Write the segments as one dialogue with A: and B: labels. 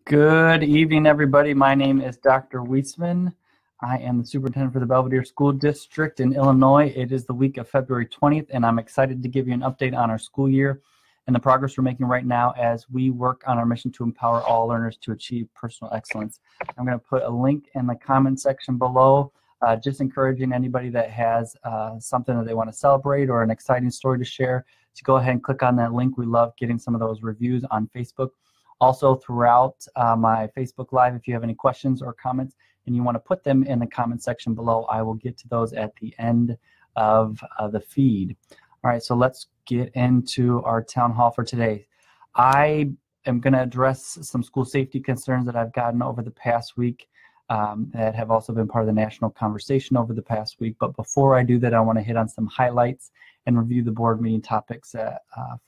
A: Good evening, everybody. My name is Dr. Weisman. I am the superintendent for the Belvedere School District in Illinois. It is the week of February 20th, and I'm excited to give you an update on our school year and the progress we're making right now as we work on our mission to empower all learners to achieve personal excellence. I'm going to put a link in the comment section below, just encouraging anybody that has something that they want to celebrate or an exciting story to share to go ahead and click on that link. We love getting some of those reviews on Facebook. Also, throughout my Facebook Live, if you have any questions or comments and you want to put them in the comment section below, I will get to those at the end of the feed. All right, so let's get into our town hall for today. I am going to address some school safety concerns that I've gotten over the past week that have also been part of the national conversation over the past week. But before I do that, I want to hit on some highlights and review the board meeting topics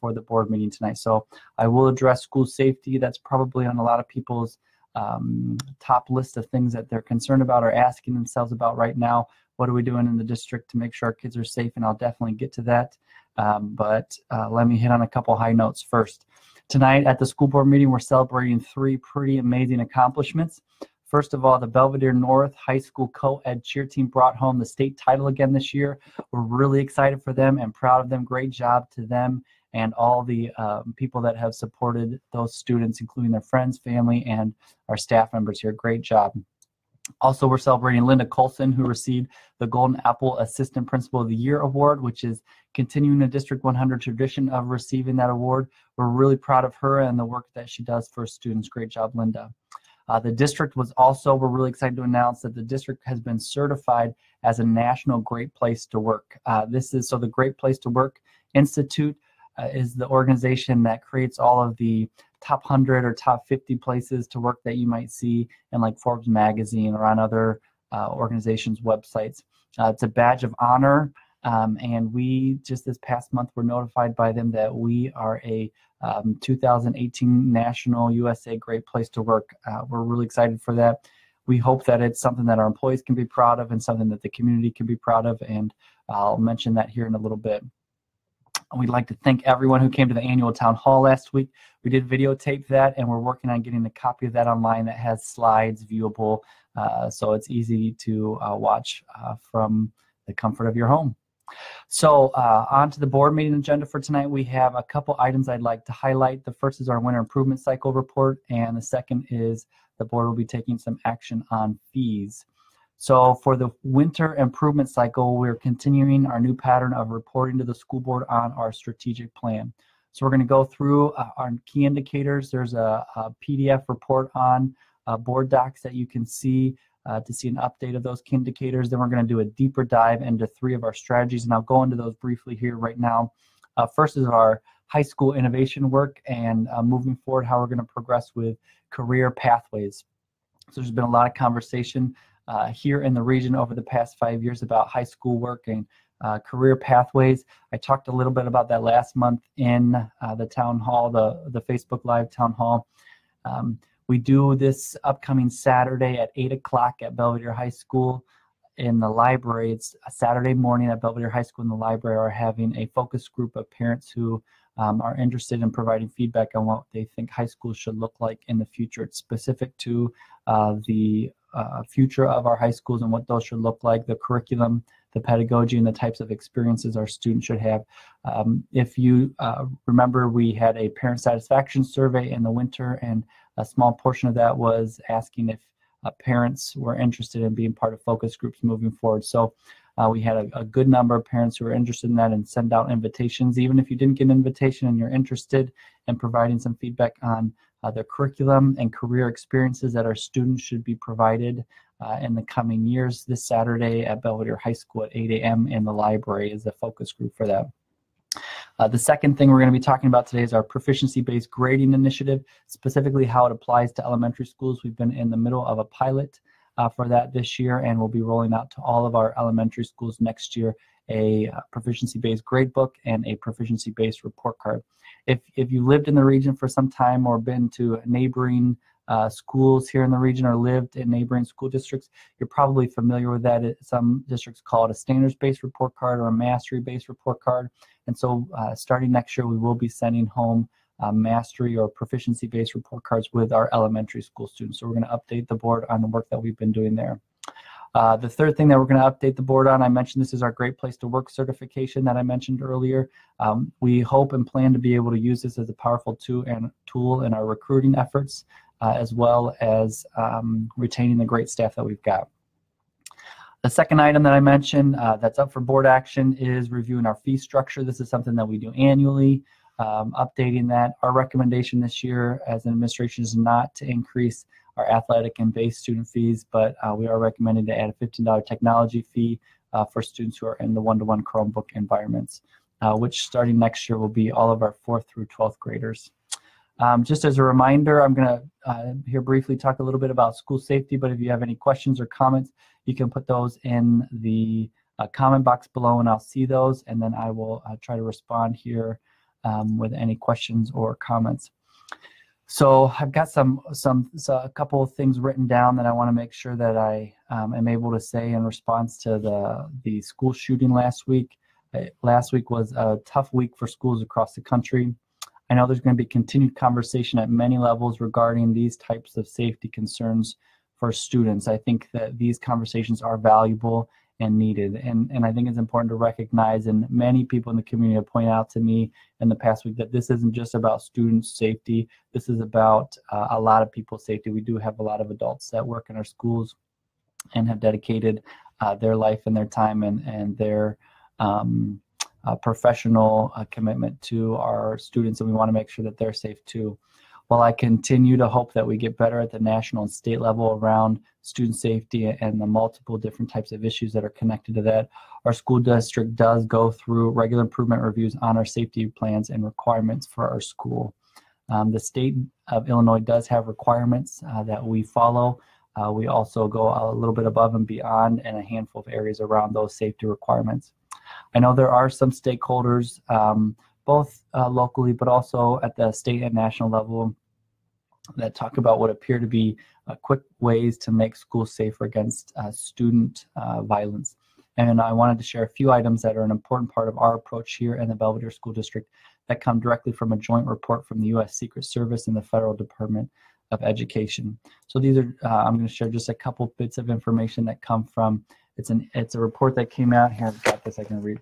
A: for the board meeting tonight. So I will address school safety. That's probably on a lot of people's top list of things that they're concerned about or asking themselves about right now. What are we doing in the district to make sure our kids are safe? And I'll definitely get to that. But let me hit on a couple high notes first. Tonight at the school board meeting, we're celebrating three pretty amazing accomplishments. First of all, the Belvedere North High School co-ed cheer team brought home the state title again this year. We're really excited for them and proud of them. Great job to them and all the people that have supported those students, including their friends, family, and our staff members here. Great job. Also, we're celebrating Linda Colson, who received the Golden Apple Assistant Principal of the Year Award, which is continuing the District 100 tradition of receiving that award. We're really proud of her and the work that she does for students. Great job, Linda. The district was also, we're really excited to announce that the district has been certified as a national Great Place to Work. The Great Place to Work Institute is the organization that creates all of the top 100 or top 50 places to work that you might see in like Forbes magazine or on other organizations' websites. It's a badge of honor, and we just this past month were notified by them that we are a 2018 National USA Great Place to Work. We're really excited for that. We hope that it's something that our employees can be proud of and something that the community can be proud of, and I'll mention that here in a little bit. We'd like to thank everyone who came to the annual town hall last week. We did videotape that, and we're working on getting a copy of that online that has slides viewable, so it's easy to watch from the comfort of your home. So on to the board meeting agenda for tonight. We have a couple items I'd like to highlight. The first is our winter improvement cycle report, and the second is the board will be taking some action on fees. So for the winter improvement cycle, we're continuing our new pattern of reporting to the school board on our strategic plan. So we're going to go through our key indicators. There's a PDF report on board docs that you can see to see an update of those key indicators. Then we're going to do a deeper dive into three of our strategies, and I'll go into those briefly here right now. First is our high school innovation work, and moving forward, how we're going to progress with career pathways. So there's been a lot of conversation here in the region over the past 5 years about high school work and career pathways. I talked a little bit about that last month in the town hall, the Facebook Live town hall. We do this upcoming Saturday at 8 o'clock at Belvedere High School in the library. It's a Saturday morning at Belvedere High School in the library. Are having a focus group of parents who are interested in providing feedback on what they think high school should look like in the future. It's specific to the future of our high schools and what those should look like, the curriculum, the pedagogy, and the types of experiences our students should have. If you remember, we had a parent satisfaction survey in the winter, and a small portion of that was asking if parents were interested in being part of focus groups moving forward. So we had a good number of parents who were interested in that and send out invitations. Even if you didn't get an invitation and you're interested in providing some feedback on the curriculum and career experiences that our students should be provided in the coming years, this Saturday at Belvedere High School at 8 a.m. in the library is a focus group for that. The second thing we're going to be talking about today is our proficiency-based grading initiative, specifically how it applies to elementary schools. We've been in the middle of a pilot for that this year, and we'll be rolling out to all of our elementary schools next year a proficiency-based grade book and a proficiency-based report card. If you lived in the region for some time or been to neighboring schools here in the region or lived in neighboring school districts, you're probably familiar with that. Some districts call it a standards-based report card or a mastery-based report card. And so starting next year, we will be sending home mastery or proficiency-based report cards with our elementary school students. So we're going to update the board on the work that we've been doing there. The third thing that we're going to update the board on, I mentioned this is our Great Place to Work certification that I mentioned earlier. We hope and plan to be able to use this as a powerful tool in our recruiting efforts, as well as retaining the great staff that we've got. The second item that I mentioned that's up for board action is reviewing our fee structure. This is something that we do annually, updating that. Our recommendation this year as an administration is not to increase our athletic and base student fees, but we are recommending to add a $15 technology fee for students who are in the one-to-one Chromebook environments, which starting next year will be all of our 4th through 12th graders. Just as a reminder, I'm going to here briefly talk a little bit about school safety, but if you have any questions or comments, you can put those in the comment box below and I'll see those, and then I will try to respond here with any questions or comments. So I've got a couple of things written down that I want to make sure that I am able to say in response to the school shooting last week. Last week was a tough week for schools across the country. I know there's going to be continued conversation at many levels regarding these types of safety concerns for students. I think that these conversations are valuable and needed, and I think it's important to recognize, and many people in the community have pointed out to me in the past week, that this isn't just about student safety. This is about a lot of people's safety. We do have a lot of adults that work in our schools and have dedicated their life and their time and their professional commitment to our students, and we want to make sure that they're safe too. While I continue to hope that we get better at the national and state level around student safety and the multiple different types of issues that are connected to that, our school district does go through regular improvement reviews on our safety plans and requirements for our school. The state of Illinois does have requirements that we follow. We also go a little bit above and beyond in a handful of areas around those safety requirements. I know there are some stakeholders, both locally but also at the state and national level, that talk about what appear to be quick ways to make schools safer against student violence. And I wanted to share a few items that are an important part of our approach here in the Belvidere School District that come directly from a joint report from the U.S. Secret Service and the Federal Department of Education. So these are, I'm going to share just a couple bits of information that come from, it's a report that came out, here I've got this I can read,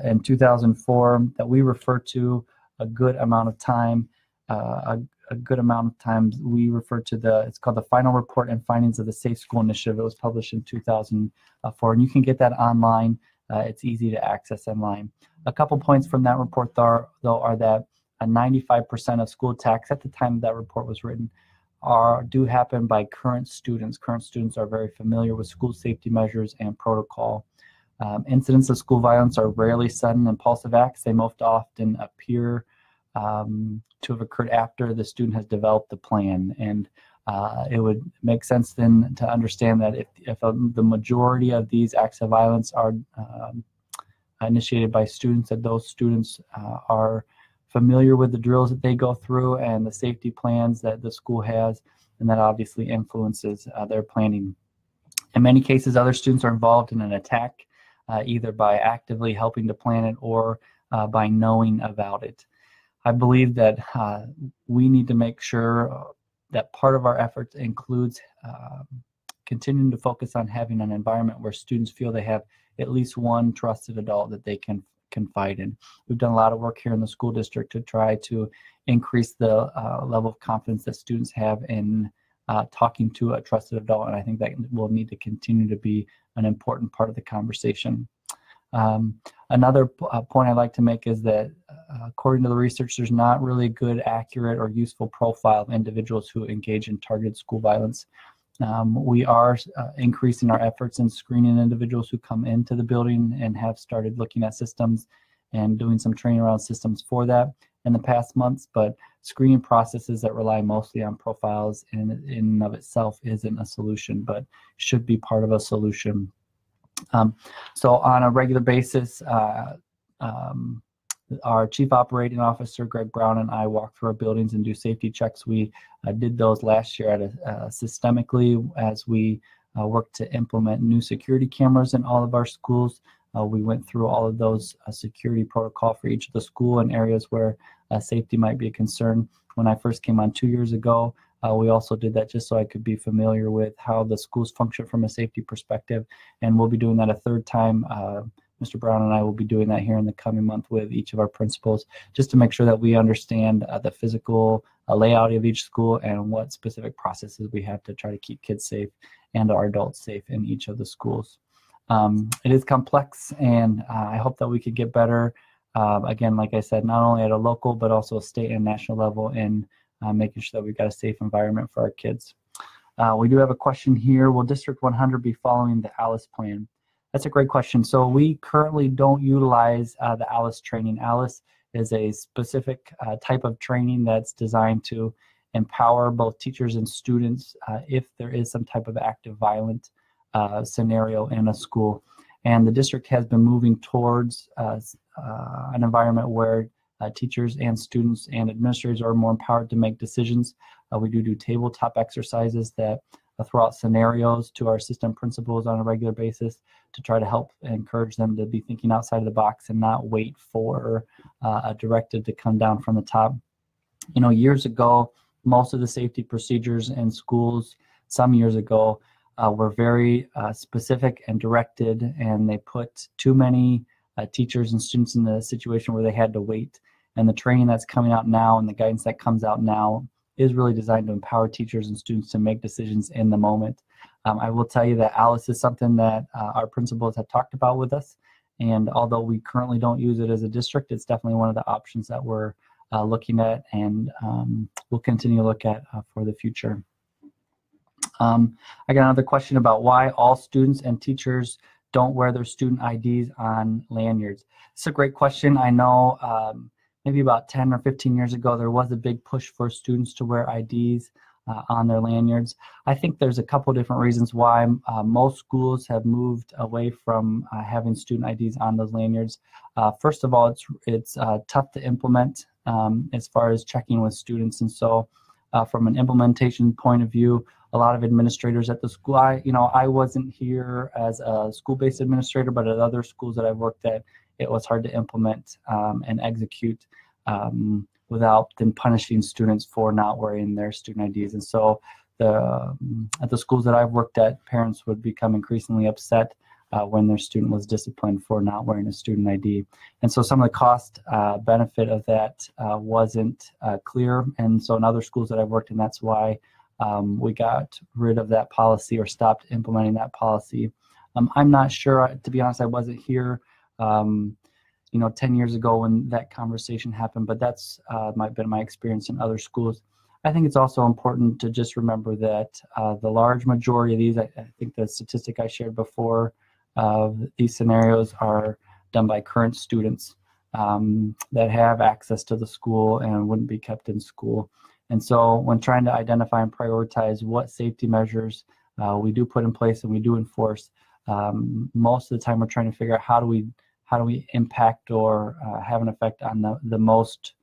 A: in 2004 that we refer to a good amount of time. A good amount of times we refer to it's called the Final Report and Findings of the Safe School Initiative. It was published in 2004, and you can get that online. It's easy to access online. A couple points from that report, though, are that 95% of school attacks at the time that report was written do happen by current students. Current students are very familiar with school safety measures and protocol. Incidents of school violence are rarely sudden impulsive acts. They most often appear to have occurred after the student has developed the plan, and it would make sense then to understand that if the majority of these acts of violence are initiated by students, that those students are familiar with the drills that they go through and the safety plans that the school has, and that obviously influences their planning. In many cases, other students are involved in an attack, either by actively helping to plan it or by knowing about it. I believe that we need to make sure that part of our efforts includes continuing to focus on having an environment where students feel they have at least one trusted adult that they can confide in. We've done a lot of work here in the school district to try to increase the level of confidence that students have in talking to a trusted adult, and I think that will need to continue to be an important part of the conversation. Another point I'd like to make is that according to the research, there's not really a good, accurate, or useful profile of individuals who engage in targeted school violence. We are increasing our efforts in screening individuals who come into the building and have started looking at systems and doing some training around systems for that in the past months, but screening processes that rely mostly on profiles in and of itself isn't a solution, but should be part of a solution. So on a regular basis, our Chief Operating Officer, Greg Brown, and I walk through our buildings and do safety checks. We did those last year systemically as we worked to implement new security cameras in all of our schools. We went through all of those security protocol for each of the school and areas where safety might be a concern. When I first came on 2 years ago, we also did that just so I could be familiar with how the schools function from a safety perspective, and we'll be doing that a third time. Mr. Brown and I will be doing that here in the coming month with each of our principals, just to make sure that we understand the physical layout of each school and what specific processes we have to try to keep kids safe and our adults safe in each of the schools. It is complex, and I hope that we could get better, again, like I said, not only at a local but also a state and national level in making sure that we've got a safe environment for our kids. We do have a question here. Will District 100 be following the ALICE plan? That's a great question. So we currently don't utilize the ALICE training. ALICE is a specific type of training that's designed to empower both teachers and students if there is some type of active violent scenario in a school. And the district has been moving towards an environment where teachers and students and administrators are more empowered to make decisions. We do tabletop exercises that throw out scenarios to our assistant principals on a regular basis to try to help encourage them to be thinking outside of the box and not wait for a directive to come down from the top. You know, years ago, most of the safety procedures in schools, some years ago, were very specific and directed, and they put too many teachers and students in the situation where they had to wait. And the training that's coming out now and the guidance that comes out now is really designed to empower teachers and students to make decisions in the moment. I will tell you that ALICE is something that our principals have talked about with us, and although we currently don't use it as a district, it's definitely one of the options that we're looking at and we'll continue to look at for the future. I got another question about why all students and teachers don't wear their student IDs on lanyards. It's a great question. I know maybe about 10 or 15 years ago, there was a big push for students to wear IDs on their lanyards. I think there's a couple different reasons why most schools have moved away from having student IDs on those lanyards. First of all, it's tough to implement as far as checking with students, and so from an implementation point of view, a lot of administrators at the school, I wasn't here as a school-based administrator, but at other schools that I've worked at, it was hard to implement and execute without then punishing students for not wearing their student IDs. And so at the schools that I've worked at, parents would become increasingly upset when their student was disciplined for not wearing a student ID. And so some of the cost benefit of that wasn't clear. And so in other schools that I've worked in, that's why we got rid of that policy or stopped implementing that policy. I'm not sure, to be honest, I wasn't here 10 years ago when that conversation happened, but that's been my experience in other schools. I think it's also important to just remember that the large majority of these, I think the statistic I shared before, these scenarios are done by current students that have access to the school and wouldn't be kept in school. And so when trying to identify and prioritize what safety measures we do put in place and we do enforce, most of the time we're trying to figure out how do we impact or have an effect on the most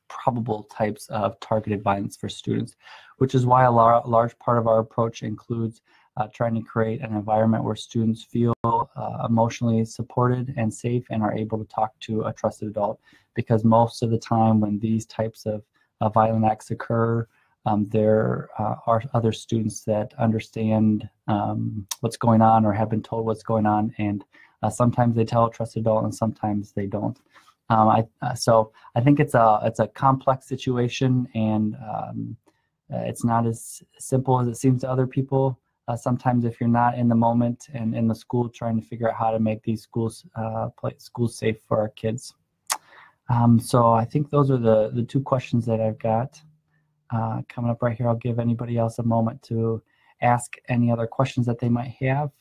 A: probable types of targeted violence for students, which is why a large part of our approach includes trying to create an environment where students feel emotionally supported and safe and are able to talk to a trusted adult. Because most of the time when these types of violent acts occur, there are other students that understand what's going on or have been told what's going on, and sometimes they tell a trusted adult and sometimes they don't. So I think it's a complex situation, and it's not as simple as it seems to other people. Sometimes if you're not in the moment and in the school trying to figure out how to make these schools safe for our kids. So I think those are the two questions that I've got coming up right here. I'll give anybody else a moment to ask any other questions that they might have.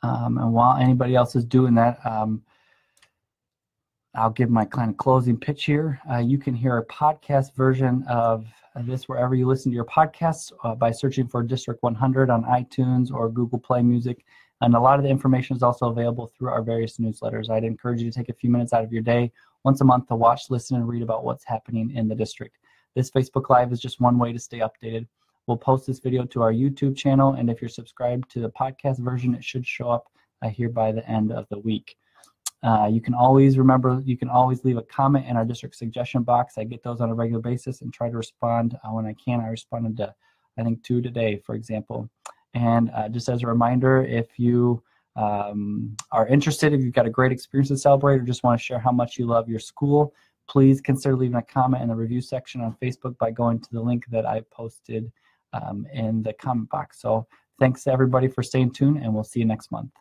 A: And while anybody else is doing that, I'll give my kind of closing pitch here. You can hear a podcast version of this wherever you listen to your podcasts by searching for District 100 on iTunes or Google Play Music. And a lot of the information is also available through our various newsletters. I'd encourage you to take a few minutes out of your day once a month to watch, listen, and read about what's happening in the district. This Facebook Live is just one way to stay updated. We'll post this video to our YouTube channel, and if you're subscribed to the podcast version, it should show up here by the end of the week. You can always leave a comment in our district suggestion box. I get those on a regular basis and try to respond when I can. I responded to, I think, 2 today, for example. And just as a reminder, if you are interested, if you've got a great experience to celebrate or just want to share how much you love your school, please consider leaving a comment in the review section on Facebook by going to the link that I posted in the comment box. So thanks to everybody for staying tuned, and we'll see you next month.